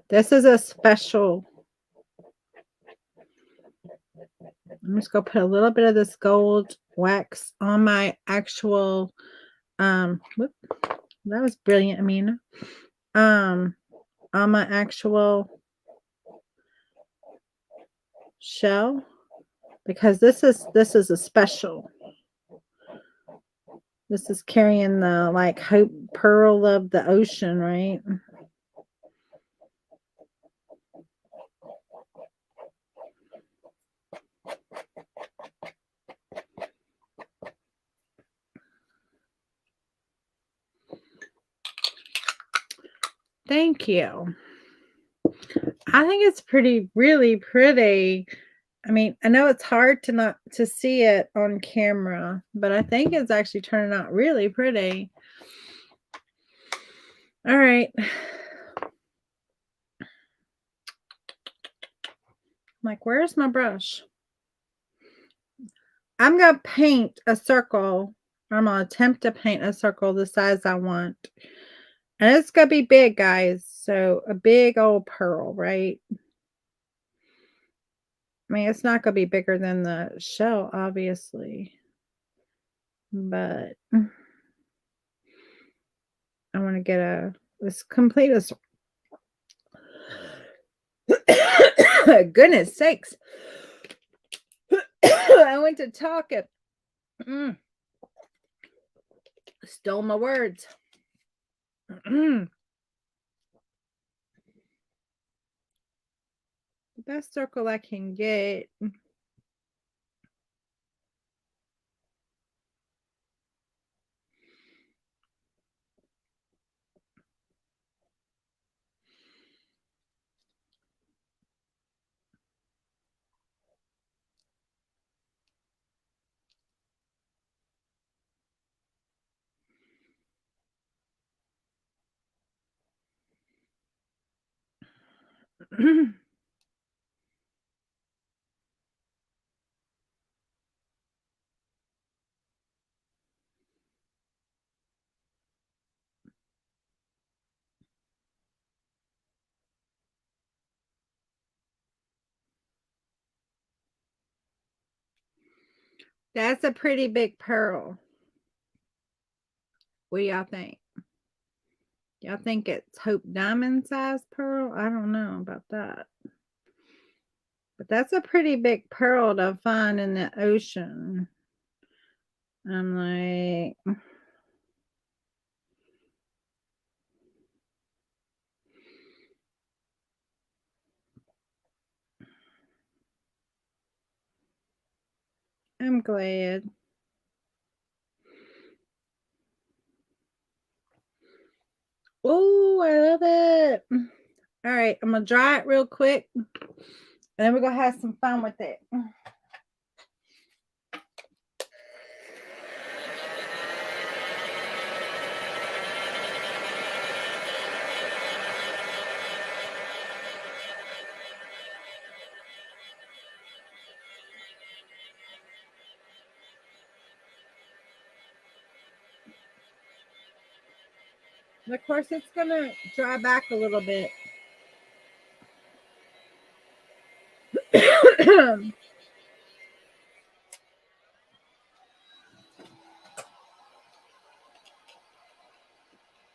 This is a special. I'm just going to put a little bit of this gold wax on my actual, whoop, that was brilliant, Amina. On my actual shell, because this is a special. This is carrying the like hope pearl of the ocean, right? Thank you. I think it's really pretty. I mean, I know it's hard to not to see it on camera, but I think it's actually turning out really pretty. All right. Like, where's my brush? I'm gonna paint a circle. I'm gonna attempt to paint a circle the size I want. And it's gonna be big, guys. So a big old pearl, right? I mean, it's not gonna be bigger than the shell, obviously. But I want to get let's complete a goodness sakes. I went to talk it. Stole my words. The best circle I can get. That's a pretty big pearl. What do y'all think? Y'all think it's Hope Diamond size pearl? I don't know about that. But that's a pretty big pearl to find in the ocean. I'm like, I'm glad. Oh, I love it. All right, I'm gonna dry it real quick, and then we're gonna have some fun with it. And of course, it's gonna dry back a little bit.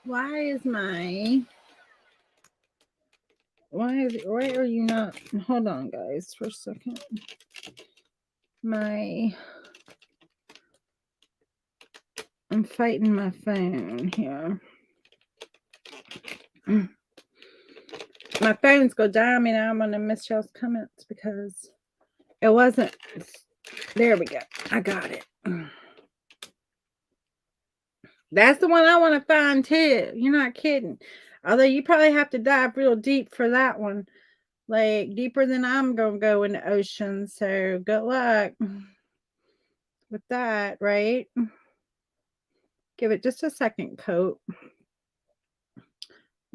Why are you not? Hold on, guys, for a second. I'm fighting my phone here. My phone's go die me now. I'm gonna miss y'all's comments because it wasn't. There we go. I got it. That's the one I want to find too. You're not kidding. Although you probably have to dive real deep for that one. Like deeper than I'm gonna go in the ocean. So good luck with that, right? Give it just a second coat.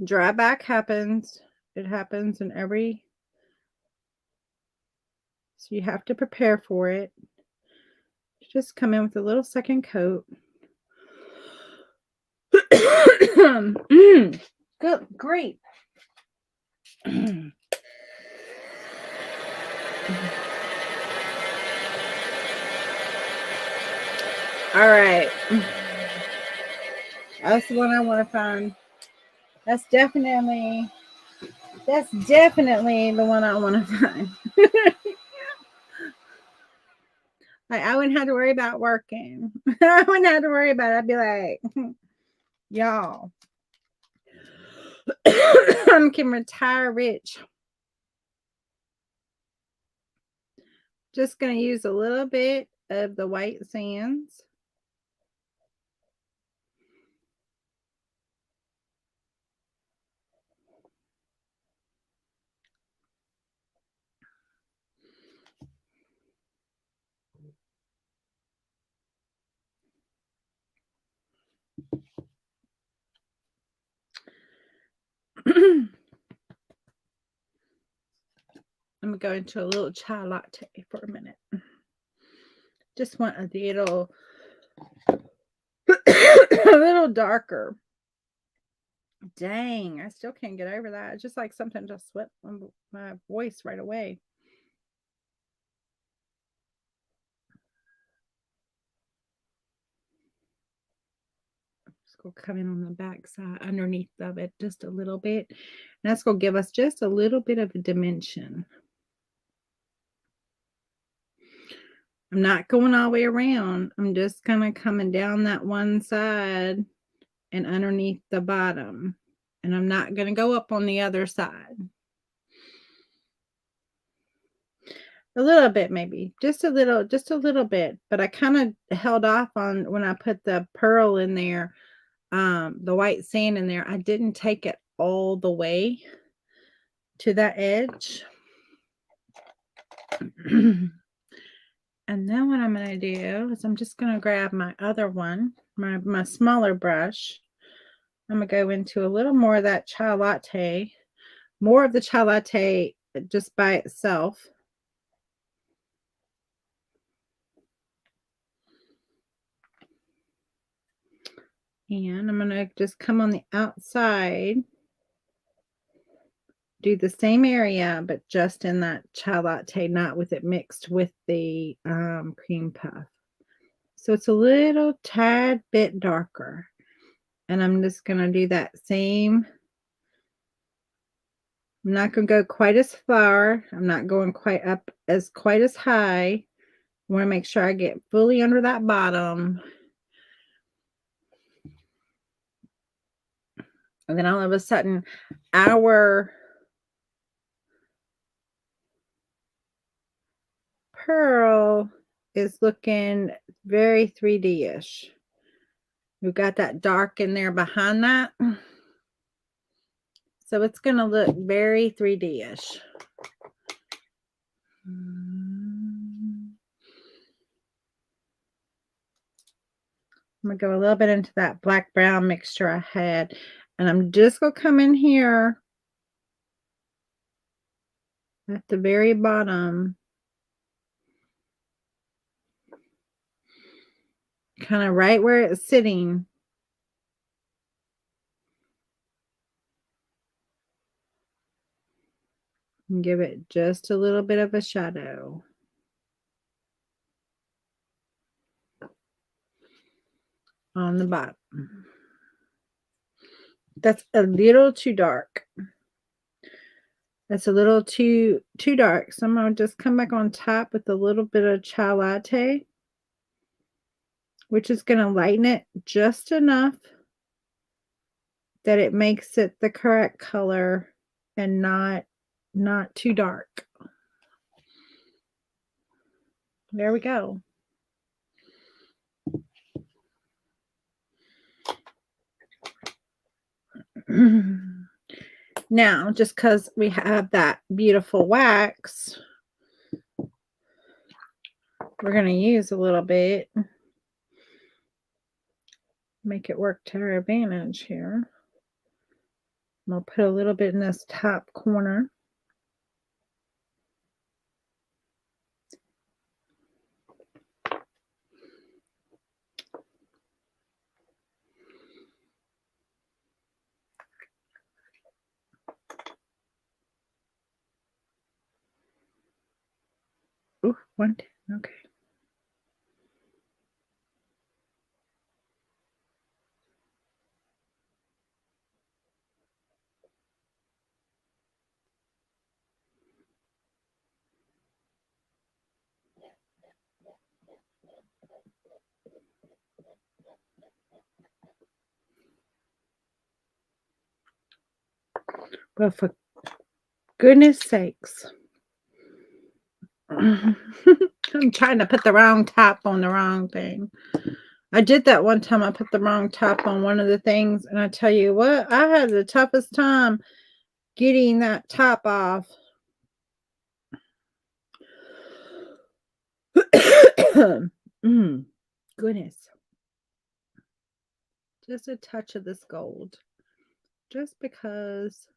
Dry back happens. It happens in every. So you have to prepare for it. Just come in with a little second coat. Good, great. All right. That's the one I want to find. That's definitely the one I want to find. Like I wouldn't have to worry about working. I wouldn't have to worry about it. I'd be like, y'all, I can retire rich. Just gonna use a little bit of the white sands. I'm gonna go into a little chai latte for a minute. Just want a little, a little darker. Dang, I still can't get over that. It's just like something just swept my voice right away. Just go come in on the back side underneath of it just a little bit. And that's gonna give us just a little bit of a dimension. I'm not going all the way around. I'm just kind of coming down that one side and underneath the bottom. And I'm not going to go up on the other side. A little bit, maybe. Just a little bit. But I kind of held off on when I put the pearl in there, the white sand in there. I didn't take it all the way to that edge. And then what I'm going to do is I'm just going to grab my other one, my smaller brush. I'm going to go into a little more of that chai latte, more of the chai latte just by itself. And I'm going to just come on the outside, do the same area, but just in that chai latte, not with it mixed with the cream puff. So it's a little tad bit darker. And I'm just going to do that same. I'm not going to go quite as far. I'm not going quite as high. I want to make sure I get fully under that bottom. And then all of a sudden, our pearl is looking very 3D-ish. We've got that dark in there behind that. So it's going to look very 3D-ish. I'm going to go a little bit into that black-brown mixture I had. And I'm just going to come in here at the very bottom. Kind of right where it's sitting. And give it just a little bit of a shadow. On the bottom. That's a little too dark. That's a little too dark. So I'm going to just come back on top with a little bit of chai latte, which is going to lighten it just enough that it makes it the correct color and not too dark. There we go. Now, just because we have that beautiful wax, we're going to use a little bit. Make it work to our advantage here. I'll put a little bit in this top corner. Ooh, one, okay. Well, for goodness sakes. I'm trying to put the wrong top on the wrong thing. I did that one time. I put the wrong top on one of the things, and I tell you what, I had the toughest time getting that top off. Goodness. Just a touch of this gold. Just because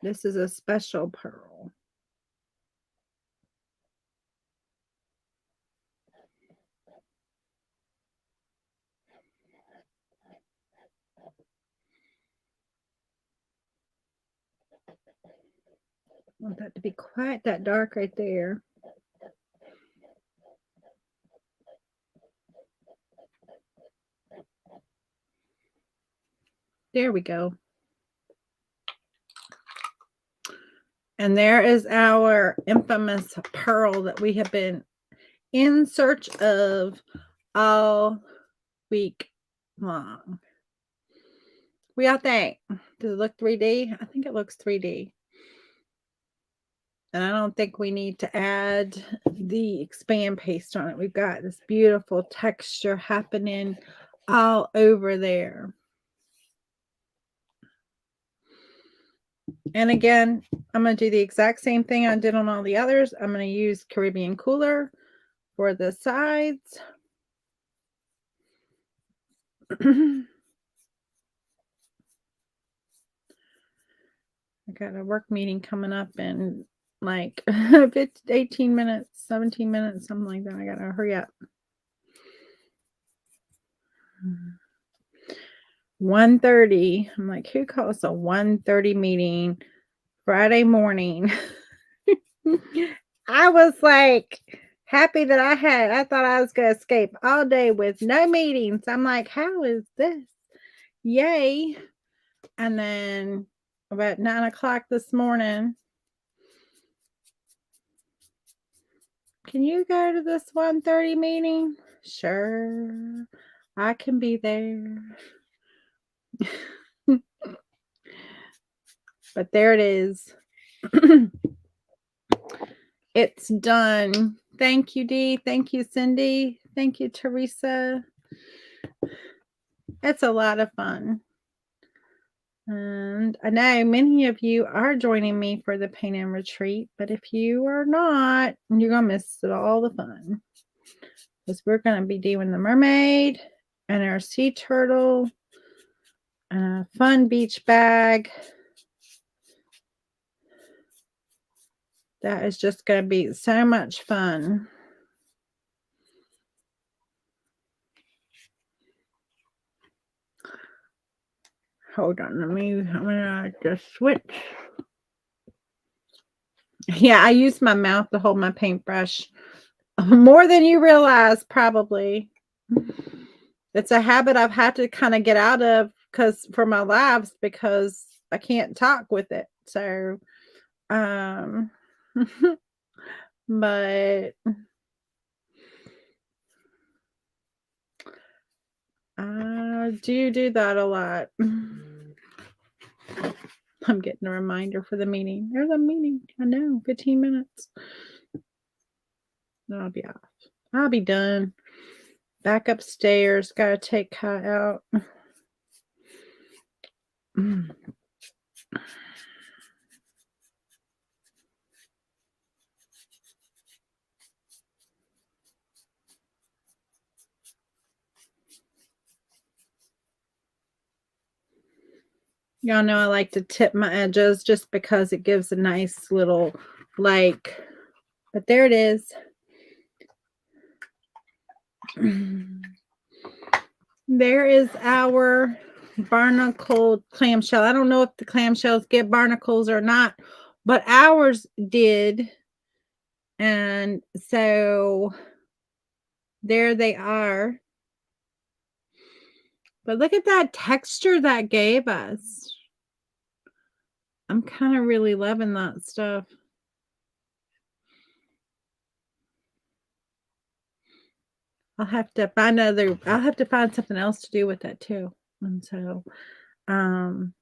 this is a special pearl. I want that to be quite that dark right there. There we go. And there is our infamous pearl that we have been in search of all week long. What y'all think? Does it look 3D? I think it looks 3D. And I don't think we need to add the expand paste on it. We've got this beautiful texture happening all over there. And again, I'm going to do the exact same thing I did on all the others. I'm going to use Caribbean Cooler for the sides. I got a work meeting coming up in like 18 minutes, 17 minutes, something like that. I got to hurry up. 1:30. I'm like, who calls a 1:30 meeting Friday morning? I was like happy that I thought I was going to escape all day with no meetings. I'm like, how is this? Yay. And then about 9 o'clock this morning, can you go to this 1:30 meeting? Sure, I can be there. But there it is. It's done. Thank you, Dee. Thank you, Cindy. Thank you, Teresa. It's a lot of fun. And I know many of you are joining me for the paint and retreat, but if you are not, you're going to miss all the fun. Because we're going to be doing the mermaid and our sea turtle and a fun beach bag. That is just going to be so much fun. Hold on, I'm going to just switch. Yeah, I use my mouth to hold my paintbrush more than you realize, probably. It's a habit I've had to kind of get out of for my lives because I can't talk with it. So, but I do that a lot. I'm getting a reminder for the meeting. There's a meeting. I know, 15 minutes. Then I'll be off. I'll be done. Back upstairs. Gotta take Kai out. Y'all know I like to tip my edges just because it gives a nice little but there it is. There is our barnacle clamshell. I don't know if the clamshells get barnacles or not, but ours did. And so there they are. But look at that texture that gave us. I'm kind of really loving that stuff. I'll have to find something else to do with that too. And so, but I'm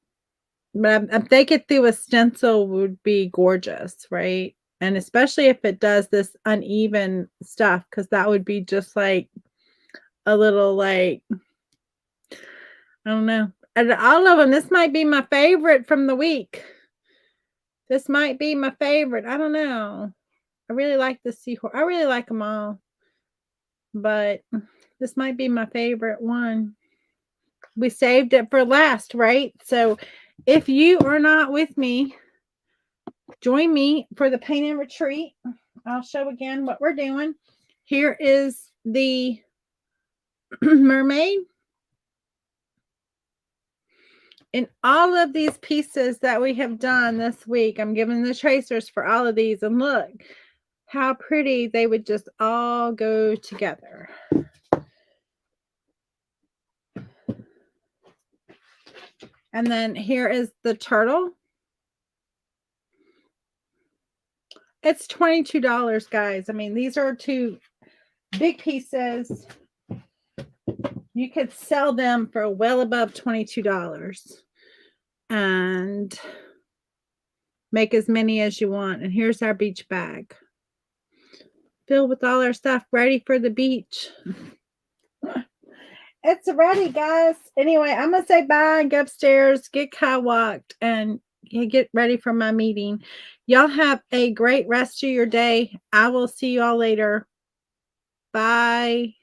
thinking through a stencil would be gorgeous, right? And especially if it does this uneven stuff, because that would be just like a little I don't know. And all of them, this might be my favorite from the week. This might be my favorite. I don't know. I really like the seahorse. I really like them all. But this might be my favorite one. We saved it for last, right? So if you are not with me, join me for the paint and retreat. I'll show again what we're doing. Here is the mermaid. In all of these pieces that we have done this week, I'm giving the tracers for all of these, and look how pretty they would just all go together. And then here is the turtle. It's $22, guys. I mean, these are two big pieces. You could sell them for well above $22 and make as many as you want. And here's our beach bag filled with all our stuff ready for the beach. It's ready, guys. Anyway, I'm going to say bye and go upstairs, get walked, and get ready for my meeting. Y'all have a great rest of your day. I will see you all later. Bye.